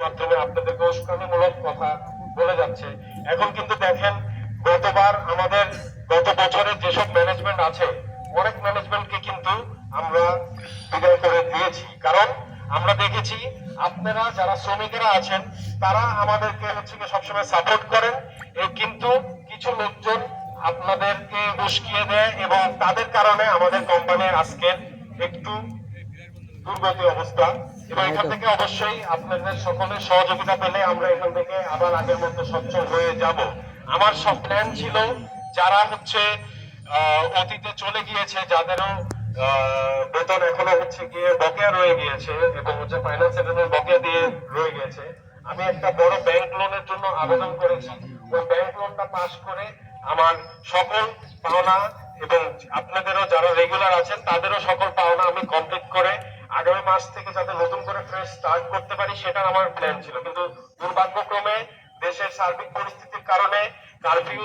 মাধ্যমে আপনাদেরকে উস্কানিমূলক কথা বলে যাচ্ছে। এখন কিন্তু দেখেন, গতবার আমাদের গত বছরের যেসব ম্যানেজমেন্ট আছে, অনেক ম্যানেজমেন্টকে কিন্তু আমরা বিদায় করে দিয়েছি। কারণ আমরা দেখেছি আপনারা যারা শ্রমিকেরা আছেন তারা আমাদেরকে হচ্ছে সবসময় সাপোর্ট করেন, কিন্তু কিছু লোকজন আপনাদেরকে উস্কিয়ে দেয় এবং তাদের কারণে আমাদের কোম্পানির আজকের একটু দুর্গতি অবস্থা। এবং এখান থেকে অবশ্যই আপনাদের সকলের সহযোগিতা পেলে আমরা এখান থেকে আবার আগের মতো সচ্ছল হয়ে যাব। আমার সব প্ল্যান ছিল যারা হচ্ছে অতীতে চলে গিয়েছে, যাদেরও বেতন এখনো হচ্ছে গিয়ে বকেয়া রয়ে গিয়েছে এবং হচ্ছে ফাইন্যান্সের বকেয়া দিয়ে রয়ে গেছে, আমি একটা বড় ব্যাংক লোনের জন্য আবেদন করেছি। ওই ব্যাংক লোনটা পাস করে আমার সকল পাওনা এবং আপনাদেরও যারা রেগুলার আছেন তাদেরও সকল পাওনা আমি কমপ্লিট করে আগামী মাস থেকে যাতে নতুন করে ফ্রেশ স্টার্ট করতে পারি, সেটা আমার প্ল্যান ছিল। কিন্তু দুর্ভাগ্যক্রমে দেশের সার্বিক পরিস্থিতির কারণে কারফিউ